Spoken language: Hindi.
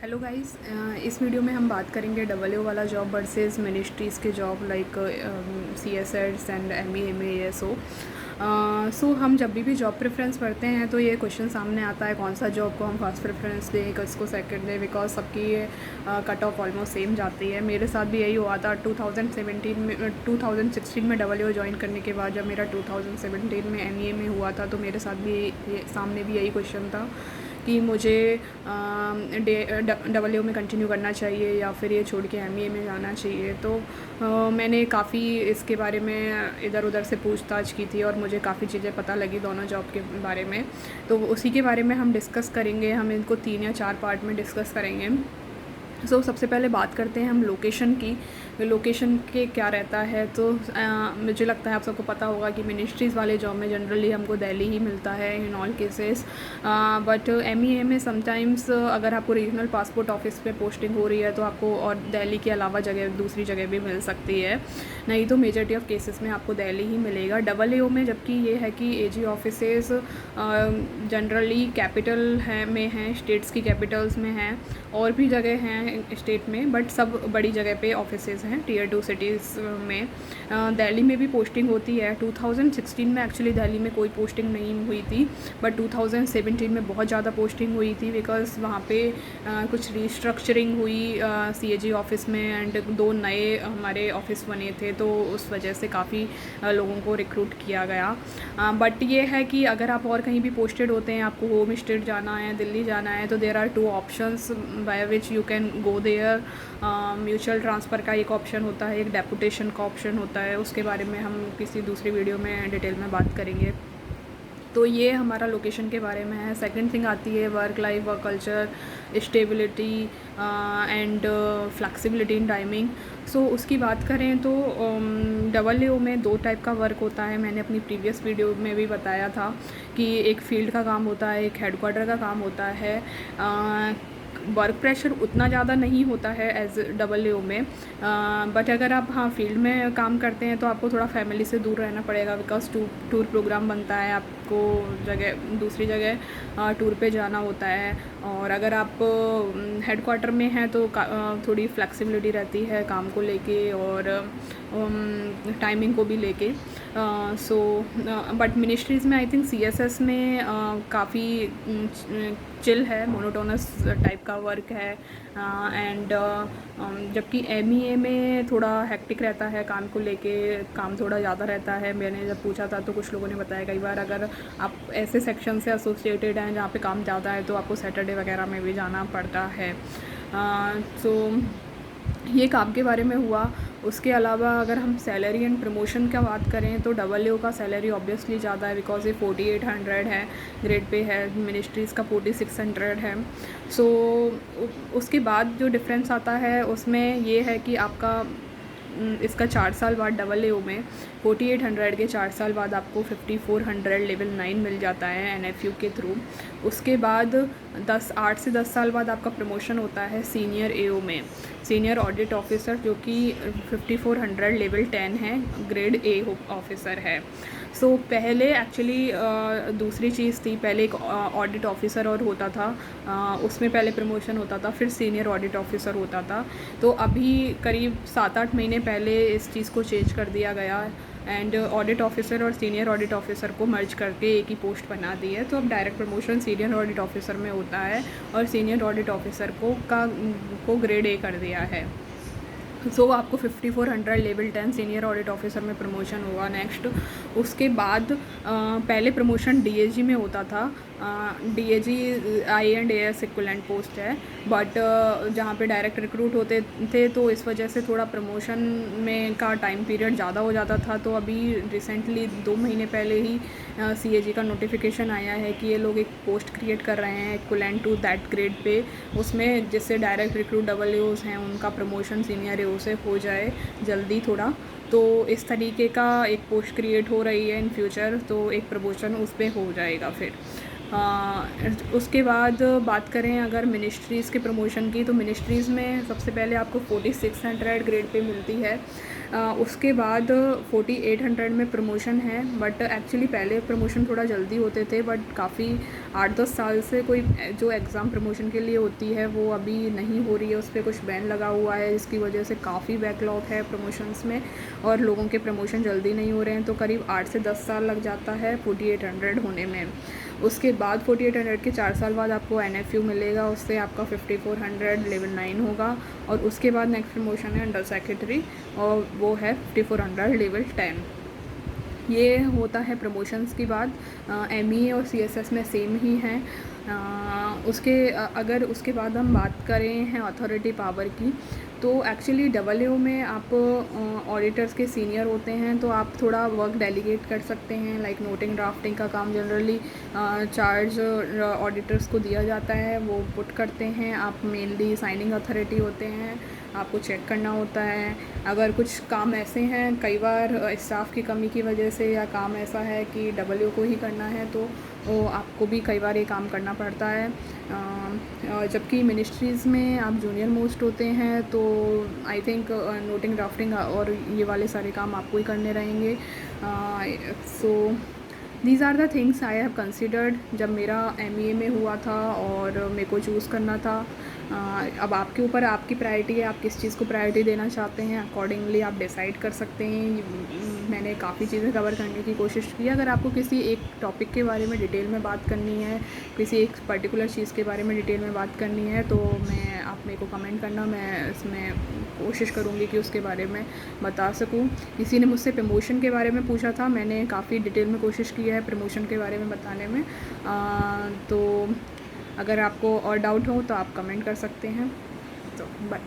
हेलो गाइस, इस वीडियो में हम बात करेंगे डब्ल्यू वाला जॉब वर्सेस मिनिस्ट्रीज़ के job like C S ads and M E M S O. So हम जब भी जॉब प्रेफरेंस पढ़ते हैं तो ये क्वेश्चन सामने आता है कौन सा जॉब को हम फर्स्ट प्रेफरेंस दें, किसको सेकंड दें, बिकॉज सबकी ये कट ऑफ ऑलमोस्ट सेम जाती है। मेरे साथ भी यही हुआ था 2017 में 2016 में डब्ल्यू ज्वाइन करने के बाद। जब मेरा 2017 में एम ई ए में हुआ था तो मेरे साथ भी सामने भी यही क्वेश्चन था कि मुझे डब्ल्यू में कंटिन्यू करना चाहिए या फिर ये छोड़ के एम ई ए में जाना चाहिए। तो मैंने काफ़ी इसके बारे में इधर उधर से पूछताछ की थी और मुझे काफ़ी चीज़ें पता लगी दोनों जॉब के बारे में। तो उसी के बारे में हम डिस्कस करेंगे। हम इनको 3 या 4 पार्ट में डिस्कस करेंगे। सबसे पहले बात करते हैं हम लोकेशन की। लोकेशन के क्या रहता है तो मुझे लगता है आप सबको पता होगा कि मिनिस्ट्रीज़ वाले जॉब में जनरली हमको दिल्ली ही मिलता है in all cases. But M E A में समटाइम्स अगर आपको रीजनल पासपोर्ट ऑफिस पे पोस्टिंग हो रही है तो आपको और दिल्ली के अलावा दूसरी जगह भी मिल सकती है, नहीं तो मेजॉरिटी ऑफ केसेस में आपको दिल्ली ही मिलेगा। डबल ए ओ में जबकि ये है कि ए जी ऑफिसेस जनरली कैपिटल में हैं, स्टेट्स की कैपिटल्स में हैं, और भी जगह हैं स्टेट में, बट सब बड़ी जगह पे ऑफिसेज हैं टीयर 2 सिटीज़ में। दिल्ली में भी पोस्टिंग होती है। 2016 में एक्चुअली दिल्ली में कोई पोस्टिंग नहीं हुई थी, बट 2017 में बहुत ज़्यादा पोस्टिंग हुई थी बिकॉज वहाँ पे कुछ रिस्ट्रक्चरिंग हुई सी ए जी ऑफिस में, एंड 2 नए हमारे ऑफिस बने थे तो उस वजह से काफ़ी लोगों को रिक्रूट किया गया। बट ये है कि अगर आप और कहीं भी पोस्टेड होते हैं, आपको होम स्टेट जाना है, दिल्ली जाना है, तो there are 2 options by which you can go there. Mutual transfer का एक ऑप्शन होता है, एक डेपुटेशन का ऑप्शन होता है। उसके बारे में हम किसी दूसरी वीडियो में डिटेल में बात करेंगे। तो ये हमारा लोकेशन के बारे में है। सेकंड थिंग आती है work life, work culture, stability and flexibility in timing. उसकी बात करें तो डब्ल्यू में 2 टाइप का वर्क होता है। मैंने अपनी प्रीवियस वीडियो में भी बताया था कि एक फील्ड का काम होता है, एक हेडक्वार्टर का काम होता है। वर्क प्रेशर उतना ज़्यादा नहीं होता है एज डब्ल्यू में, बट अगर आप फील्ड में काम करते हैं तो आपको थोड़ा फैमिली से दूर रहना पड़ेगा बिकॉज टूर प्रोग्राम बनता है, आपको दूसरी जगह टूर पे जाना होता है। और अगर आप हेडक्वार्टर में हैं तो थोड़ी फ्लेक्सिबिलिटी रहती है काम को लेके और टाइमिंग को भी लेके। बट मिनिस्ट्रीज़ में I think C S S में काफ़ी चिल है, मोनोटोनस टाइप का वर्क है। एंड जबकि एम ई ए में थोड़ा हेक्टिक रहता है काम को लेके, काम थोड़ा ज़्यादा रहता है। मैंने जब पूछा था तो कुछ लोगों ने बताया कई बार अगर आप ऐसे सेक्शन से एसोसिएटेड हैं जहाँ पे काम ज़्यादा है तो आपको सैटरडे वगैरह में भी जाना पड़ता है। ये काम के बारे में हुआ। उसके अलावा अगर हम सैलरी एंड प्रमोशन का बात करें तो डब्ल्यू का सैलरी ऑब्वियसली ज़्यादा है बिकॉज ये 4800 है ग्रेड पे है, मिनिस्ट्रीज़ का 4600 है। उसके बाद जो डिफरेंस आता है उसमें ये है कि आपका इसका 4 साल बाद डब्ल्यू में 4800 के 4 साल बाद आपको 5400 लेवल 9 मिल जाता है NFU के थ्रू। उसके बाद 8 से 10 साल बाद आपका प्रमोशन होता है सीनियर AO में, सीनियर ऑडिट ऑफिसर, जो कि 5400 लेवल 10 है, ग्रेड A ऑफिसर है। पहले एक्चुअली दूसरी चीज़ थी, पहले एक ऑडिट ऑफिसर और होता था, उसमें पहले प्रमोशन होता था, फिर सीनियर ऑडिट ऑफिसर होता था। तो अभी करीब 7-8 महीने पहले इस चीज़ को चेंज कर दिया गया एंड ऑडिट ऑफिसर और सीनियर ऑडिट ऑफिसर को मर्ज करके एक ही पोस्ट बना दी है। तो अब direct promotion senior audit officer में होता है और सीनियर ऑडिट ऑफिसर को ग्रेड A कर दिया है। आपको 5400 लेवल 10 सीनियर ऑडिट ऑफिसर में प्रमोशन होगा नेक्स्ट। उसके बाद पहले प्रमोशन DAG में होता था। DAG I&AS इक्वलेंट पोस्ट है, बट जहाँ पे डायरेक्ट रिक्रूट होते थे तो इस वजह से थोड़ा प्रमोशन में का टाइम पीरियड ज़्यादा हो जाता था। तो अभी रिसेंटली 2 महीने पहले ही CAG का नोटिफिकेशन आया है कि ये लोग एक पोस्ट क्रिएट कर रहे हैं equivalent to that grade pay, उसमें जिससे डायरेक्ट रिक्रूट डब्ल्यूज हैं उनका प्रमोशन सीनियर AO से हो जाए जल्दी थोड़ा। तो इस तरीके का एक पोस्ट क्रिएट हो रही है इन फ्यूचर, तो एक प्रमोशन उस पर हो जाएगा फिर। उसके बाद बात करें अगर मिनिस्ट्रीज़ के प्रमोशन की, तो मिनिस्ट्रीज़ में सबसे पहले आपको 4600 ग्रेड पे मिलती है। उसके बाद 4800 में प्रमोशन है, बट एक्चुअली पहले प्रमोशन थोड़ा जल्दी होते थे, बट काफ़ी 8-10 साल से कोई जो एग्ज़ाम प्रमोशन के लिए होती है वो अभी नहीं हो रही है, उस पर कुछ बैन लगा हुआ है, जिसकी वजह से काफ़ी बैकलॉग है प्रमोशंस में और लोगों के प्रमोशन जल्दी नहीं हो रहे हैं। तो करीब 8 से 10 साल लग जाता है 4800 होने में। उसके बाद 4800 के 4 साल बाद आपको NFU मिलेगा, उससे आपका 5400 लेवल 9 होगा और उसके बाद नेक्स्ट प्रमोशन है अंडर सेक्रेटरी और वो है 5400 लेवल 10। ये होता है प्रमोशंस की बात। ME और CSS में सेम ही हैं। अगर उसके बाद हम बात करें हैं अथॉरिटी पावर की, तो एक्चुअली AAA में आप ऑडिटर्स के सीनियर होते हैं, तो आप थोड़ा वर्क डेलीगेट कर सकते हैं। लाइक नोटिंग ड्राफ्टिंग का काम जनरली चार्ज ऑडिटर्स को दिया जाता है, वो पुट करते हैं। आप मेनली साइनिंग अथॉरिटी होते हैं, आपको चेक करना होता है। अगर कुछ काम ऐसे हैं, कई बार स्टाफ की कमी की वजह से या काम ऐसा है कि AAA को ही करना है, तो वो आपको भी कई बार ये काम करना पड़ता है। जबकि मिनिस्ट्रीज़ में आप जूनियर मोस्ट होते हैं, तो आई थिंक नोटिंग ड्राफ्टिंग और ये वाले सारे काम आपको ही करने रहेंगे। So these are the things I have considered जब मेरा ME में हुआ था और मेरे को चूज़ करना था। अब आपके ऊपर आपकी प्रायोरिटी है, आप किस चीज़ को प्रायोरिटी देना चाहते हैं, अकॉर्डिंगली आप डिसाइड कर सकते हैं। मैंने काफ़ी चीज़ें कवर करने की कोशिश की। अगर आपको किसी एक टॉपिक के बारे में डिटेल में बात करनी है, किसी एक पर्टिकुलर चीज़ के बारे में डिटेल में बात करनी है, तो आप मेरे को कमेंट करना, मैं इसमें कोशिश करूँगी कि उसके बारे में बता सकूँ। किसी ने मुझसे प्रमोशन के बारे में पूछा था, मैंने काफ़ी डिटेल में कोशिश की है प्रमोशन के बारे में बताने में। तो अगर आपको और डाउट हो तो आप कमेंट कर सकते हैं। तो बाय।